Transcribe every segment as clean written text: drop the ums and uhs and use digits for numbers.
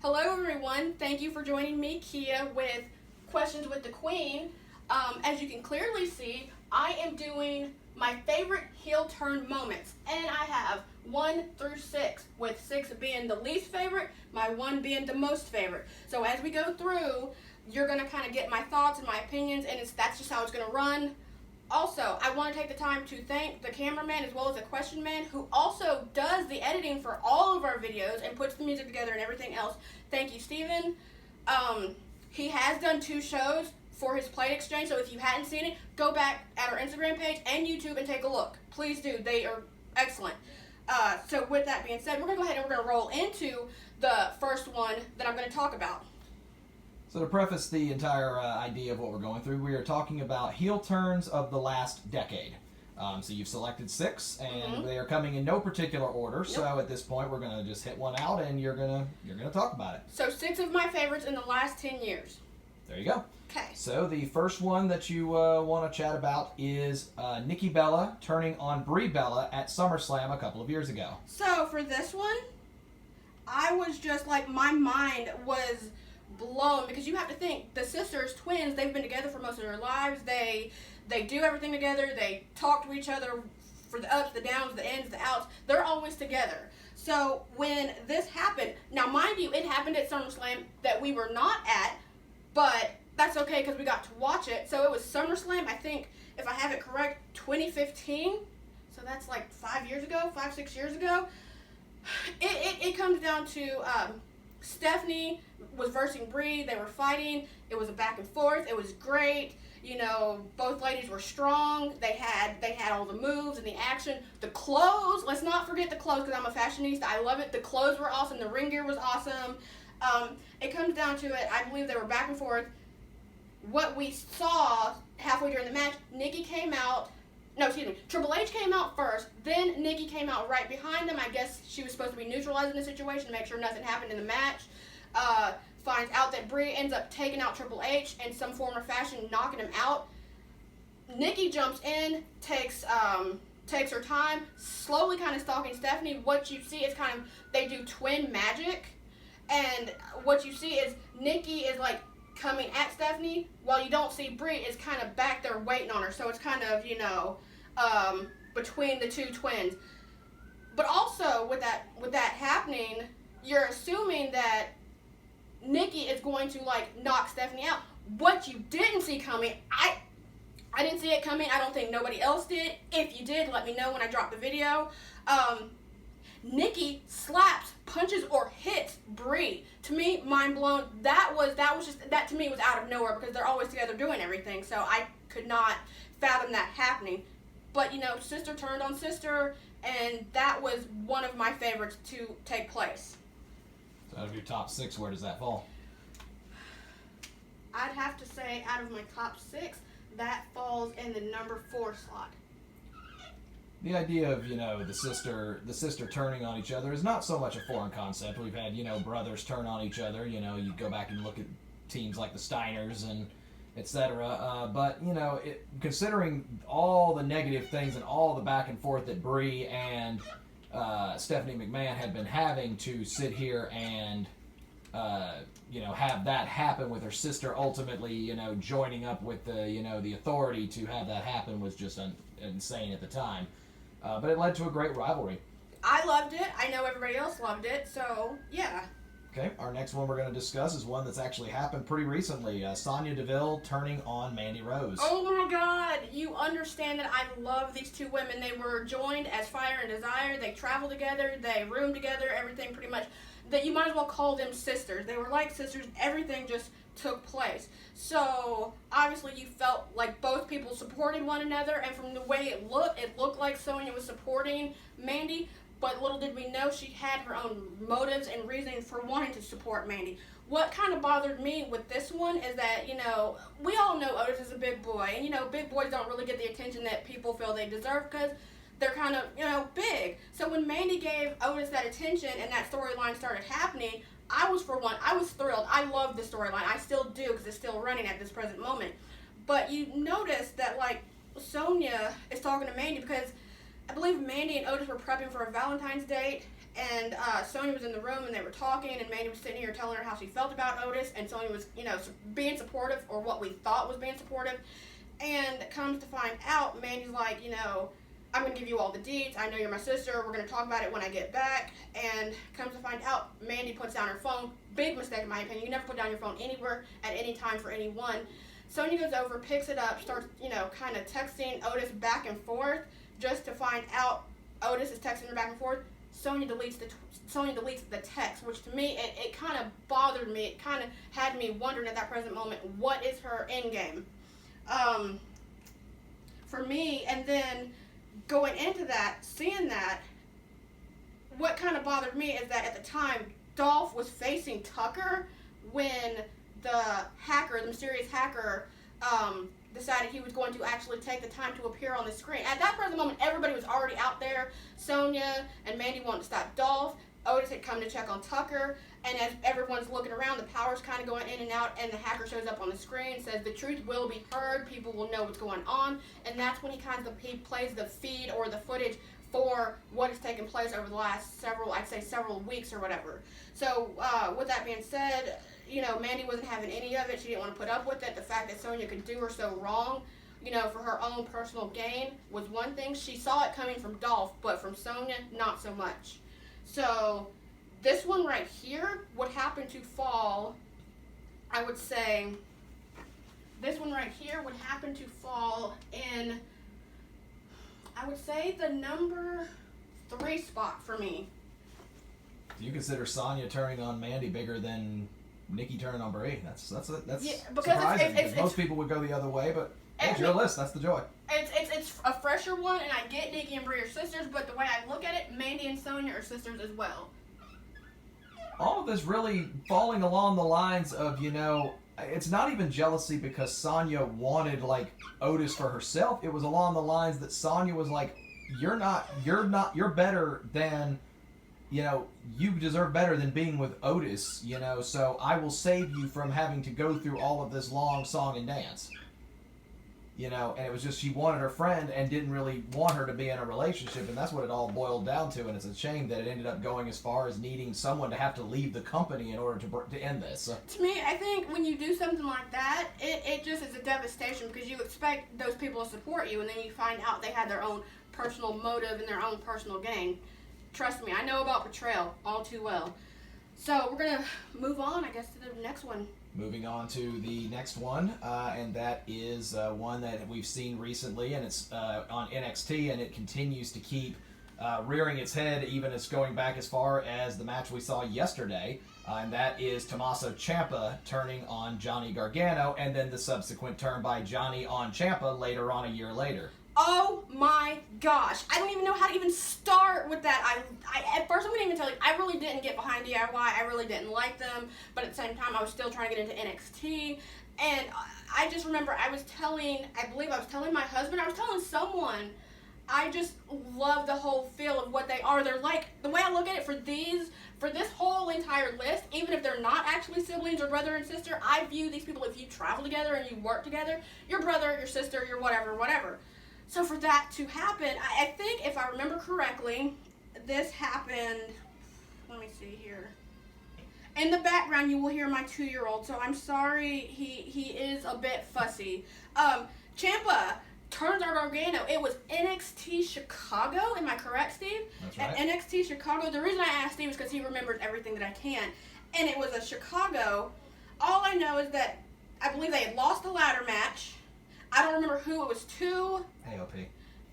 Hello everyone, thank you for joining me, Kia, with Questions with the Queen. As you can clearly see, I am doing my favorite heel turn moments, and I have 1 through 6, with 6 being the least favorite, my 1 being the most favorite. So as we go through, you're going to kind of get my thoughts and my opinions, and that's just how it's going to run. Also, I want to take the time to thank the cameraman as well as the question man, who also does the editing for all of our videos and puts the music together and everything else. Thank you, Steven. He has done 2 shows for his plate exchange, so if you hadn't seen it, go back at our Instagram page and YouTube and take a look. Please do. They are excellent. So with that being said, we're going to go ahead and we're going to roll into the first one that I'm going to talk about. So to preface the entire idea of what we're going through, we are talking about heel turns of the last decade. So you've selected 6, and they are coming in no particular order. Yep. So at this point, we're going to just hit one out, and you're gonna talk about it. So 6 of my favorites in the last 10 years. There you go. Okay. So the first one that you want to chat about is Nikki Bella turning on Brie Bella at Summerslam a couple of years ago. So for this one, I was just like, my mind was blown, because you have to think, the sisters, twins, they've been together for most of their lives. They do everything together. They talk to each other for the ups, the downs, the ins, the outs. They're always together. So when this happened, now mind you, it happened at SummerSlam that we were not at, but that's okay because we got to watch it. So it was SummerSlam, I think, if I have it correct, 2015. So that's like 5 years ago, 5-6 years ago. It comes down to Stephanie was versing Brie. They were fighting. It was a back and forth. It was great. You know, both ladies were strong. They had all the moves and the action. The clothes, let's not forget the clothes, because I'm a fashionista. I love it. The clothes were awesome. The ring gear was awesome. It comes down to it. I believe they were back and forth. What we saw halfway during the match, Triple H came out first, then Nikki came out right behind him. I guess she was supposed to be neutralizing the situation to make sure nothing happened in the match. Finds out that Brie ends up taking out Triple H in some form or fashion, knocking him out. Nikki jumps in, takes her time, slowly kind of stalking Stephanie. What you see is kind of, they do twin magic, and what you see is Nikki is like coming at Stephanie, while you don't see Brie is kind of back there waiting on her. So it's kind of, you know, between the 2 twins. But also with that happening, you're assuming that Nikki is going to like knock Stephanie out. What you didn't see coming, I didn't see it coming. I don't think nobody else did. If you did, let me know when I drop the video. Nikki slaps, punches, or hits Brie. To me, mind blown. That to me was out of nowhere, because they're always together doing everything. So I could not fathom that happening. But you know, sister turned on sister, and that was one of my favorites to take place. So out of your top 6, where does that fall? I'd have to say, out of my top 6, that falls in the number 4 slot. The idea of, you know, the sister turning on each other is not so much a foreign concept. We've had, you know, brothers turn on each other. You know, you go back and look at teams like the Steiners and etc. But, you know, considering all the negative things and all the back and forth that Brie and Stephanie McMahon had been having, to sit here and, you know, have that happen with her sister ultimately, you know, joining up with the, you know, the authority to have that happen was just insane at the time. But it led to a great rivalry. I loved it. I know everybody else loved it. So, yeah. Okay, our next one we're going to discuss is one that's actually happened pretty recently. Sonya Deville turning on Mandy Rose. Oh my God. You understand that I love these 2 women. They were joined as Fire and Desire. They traveled together. They roomed together. Everything pretty much. That you might as well call them sisters. They were like sisters. Everything just took place. So obviously you felt like both people supported one another, and from the way it looked like Sonya was supporting Mandy, but little did we know she had her own motives and reasons for wanting to support Mandy. What kind of bothered me with this one is that, you know, we all know Otis is a big boy, and you know, big boys don't really get the attention that people feel they deserve, because they're kind of, you know, big. So when Mandy gave Otis that attention and that storyline started happening, I was thrilled. I love the storyline. I still do, because it's still running at this present moment. But you notice that, like, Sonya is talking to Mandy, because I believe Mandy and Otis were prepping for a Valentine's date, and Sonya was in the room, and they were talking, and Mandy was sitting here telling her how she felt about Otis, and Sonya was, being supportive, or what we thought was being supportive. And comes to find out, Mandy's like, I'm going to give you all the deets. I know you're my sister. We're going to talk about it when I get back. And comes to find out, Mandy puts down her phone. Big mistake, in my opinion. You never put down your phone anywhere, at any time, for anyone. Sonya goes over, picks it up, starts, kind of texting Otis back and forth, just to find out Otis is texting her back and forth. Sonya deletes the text, which to me, it kind of bothered me. It kind of had me wondering at that present moment, what is her end game? For me, and then going into that, seeing that, what kind of bothered me is that at the time, Dolph was facing Tucker when the hacker, the mysterious hacker, decided he was going to actually take the time to appear on the screen. At that present moment, everybody was already out there. Sonya and Mandy wanted to stop Dolph. Otis had come to check on Tucker. And as everyone's looking around, the power's kind of going in and out, and the hacker shows up on the screen, says the truth will be heard, people will know what's going on, and that's when he plays the feed or the footage for what has taken place over the last several weeks or whatever. So, with that being said, Mandy wasn't having any of it. She didn't want to put up with it. The fact that Sonya could do her so wrong, for her own personal gain was one thing. She saw it coming from Dolph, but from Sonya, not so much. So, this one right here would happen to fall, I would say, this one right here would happen to fall in, I would say, the number 3 spot for me. Do you consider Sonya turning on Mandy bigger than Nikki turning on Brie? That's yeah, surprising, because most people would go the other way, but it's your list. That's the joy. It's a fresher one, and I get Nikki and Brie are sisters, but the way I look at it, Mandy and Sonya are sisters as well. All of this really falling along the lines of, it's not even jealousy because Sonya wanted, Otis for herself. It was along the lines that Sonya was like, you're better than, you deserve better than being with Otis, so I will save you from having to go through all of this long song and dance. And it was just she wanted her friend and didn't really want her to be in a relationship, and that's what it all boiled down to, and it's a shame that it ended up going as far as needing someone to have to leave the company in order to end this. So. To me, I think when you do something like that, it just is a devastation, because you expect those people to support you, and then you find out they had their own personal motive and their own personal gain. Trust me, I know about betrayal all too well. So we're going to move on, I guess, to the next one. Moving on to the next one, and that is one that we've seen recently, and it's on NXT, and it continues to keep rearing its head, even as going back as far as the match we saw yesterday, and that is Tommaso Ciampa turning on Johnny Gargano, and then the subsequent turn by Johnny on Ciampa later on a year later. Oh my gosh. I don't even know how to even start with that. I at first I'm going to even tell you, I really didn't get behind DIY. I really didn't like them. But at the same time, I was still trying to get into NXT. And I just remember I believe I was telling my husband, I was telling someone, I just love the whole feel of what they are. They're like, the way I look at it for this whole entire list, even if they're not actually siblings or brother and sister, I view these people, if you travel together and you work together, your brother, your sister, your whatever. So for that to happen, I think if I remember correctly, this happened, let me see here. In the background, you will hear my 2-year-old, so I'm sorry, he is a bit fussy. Ciampa turns on Gargano. It was NXT Chicago, am I correct, Steve? That's right. At NXT Chicago, the reason I asked Steve is because he remembers everything that I can. And it was a Chicago. All I know is that I believe they had lost the ladder match. I don't remember who it was to.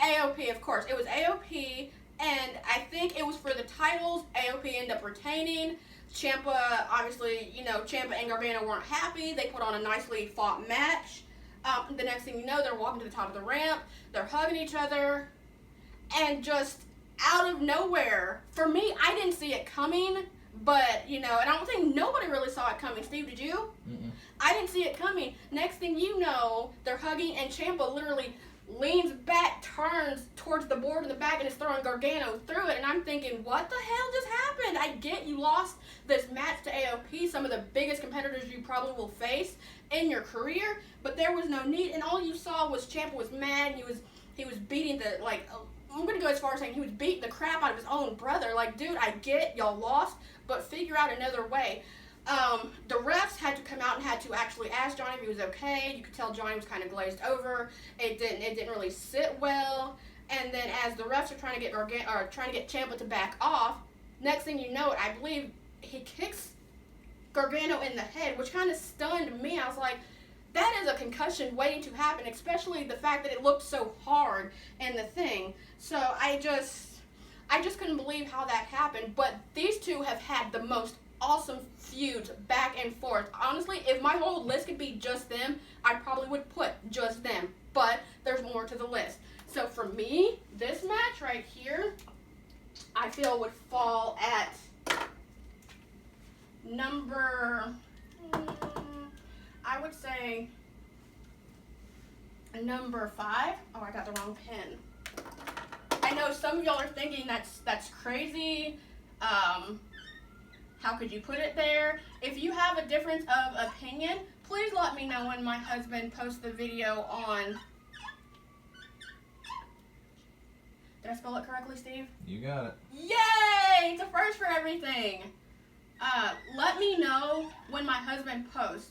AOP, of course. It was AOP, and I think it was for the titles. AOP ended up retaining. Ciampa, obviously, Ciampa and Gargano weren't happy. They put on a nicely fought match. The next thing you know, they're walking to the top of the ramp. They're hugging each other. And just out of nowhere, for me, I didn't see it coming. But, and I don't think nobody really saw it coming. Steve, did you? Mm-mm. I didn't see it coming. Next thing you know, they're hugging, and Ciampa literally leans back, turns towards the board in the back, and is throwing Gargano through it. And I'm thinking, what the hell just happened? I get you lost this match to AOP, some of the biggest competitors you probably will face in your career, but there was no need. And all you saw was Ciampa was mad, and he was beating the, I'm going to go as far as saying he was beating the crap out of his own brother. Like, dude, I get y'all lost, but figure out another way. The refs had to come out and had to actually ask Johnny if he was okay. You could tell Johnny was kind of glazed over. It didn't really sit well. And then as the refs are trying to get Ciampa to back off, next thing you know, I believe he kicks Gargano in the head, which kind of stunned me. I was like, that is a concussion waiting to happen, especially the fact that it looked so hard in the thing. So I just couldn't believe how that happened. But these two have had the most awesome feuds back and forth. Honestly, if my whole list could be just them, I probably would put just them. But there's more to the list. So for me, this match right here, I feel would fall at number, I would say number 5. Oh, I got the wrong pin. I know some of y'all are thinking that's crazy. How could you put it there? If you have a difference of opinion, please let me know when my husband posts the video on. Did I spell it correctly, Steve? You got it. Yay! It's a first for everything. Let me know when my husband posts.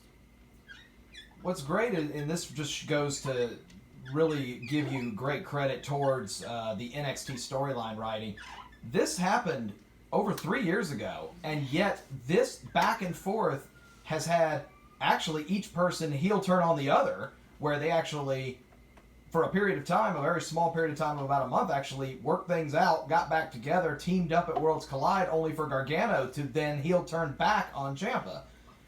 What's great, and this just goes to really give you great credit towards the NXT storyline writing. This happened over 3 years ago, and yet this back and forth has had actually each person heel turn on the other, where they actually, for a period of time, a very small period of time of about a month, actually worked things out, got back together, teamed up at Worlds Collide, only for Gargano to then heel turn back on Ciampa.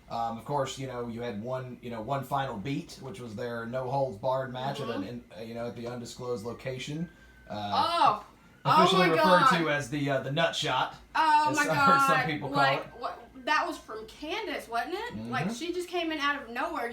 Of course, you had one final beat, which was their no holds barred match at the undisclosed location. Officially referred to as the nut shot. Oh my I've god! heard some people call it. That was from Candace, wasn't it? Mm-hmm. Like she just came in out of nowhere.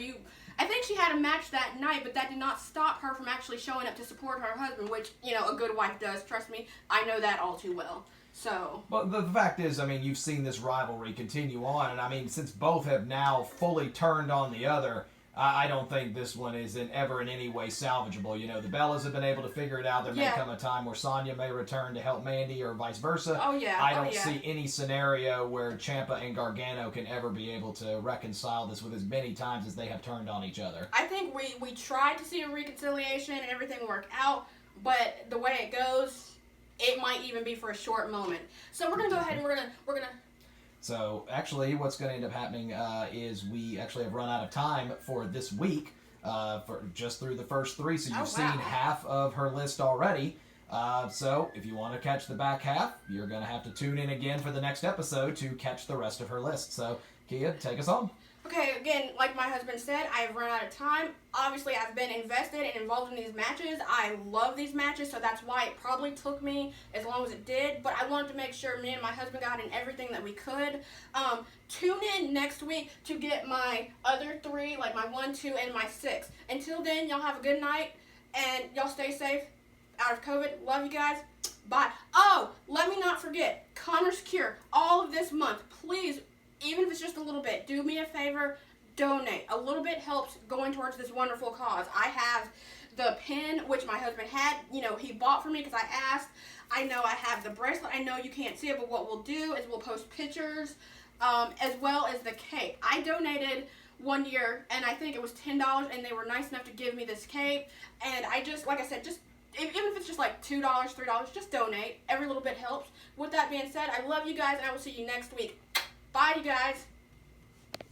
I think she had a match that night, but that did not stop her from actually showing up to support her husband, which a good wife does. Trust me, I know that all too well. So. But the fact is, you've seen this rivalry continue on, and since both have now fully turned on the other, I don't think this one is ever in any way salvageable. The Bellas have been able to figure it out. There may come a time where Sonya may return to help Mandy or vice versa. Oh, yeah. I don't see any scenario where Ciampa and Gargano can ever be able to reconcile this with as many times as they have turned on each other. I think we tried to see a reconciliation and everything work out, but the way it goes, it might even be for a short moment. So we're going to go ahead and we're going to So, actually, what's going to end up happening is we actually have run out of time for this week, for just through the first 3, so you've seen half of her list already. So, if you want to catch the back half, you're going to have to tune in again for the next episode to catch the rest of her list. So, Kia, take us home. Okay, again, like my husband said, I have run out of time. Obviously, I've been invested and involved in these matches. I love these matches, so that's why it probably took me as long as it did. But I wanted to make sure me and my husband got in everything that we could. Tune in next week to get my other 3, like my 1, 2, and my 6. Until then, y'all have a good night, and y'all stay safe out of COVID. Love you guys. Bye. Oh, let me not forget, Connor's Cure, all of this month. Please, even if it's just a little bit, do me a favor, donate. A little bit helps going towards this wonderful cause. I have the pin, which my husband had, he bought for me because I asked. I know I have the bracelet. I know you can't see it, but what we'll do is we'll post pictures, as well as the cape. I donated one year, and I think it was $10, and they were nice enough to give me this cape. And I just, like I said, even if it's just like $2, $3, just donate. Every little bit helps. With that being said, I love you guys, and I will see you next week. Bye, you guys.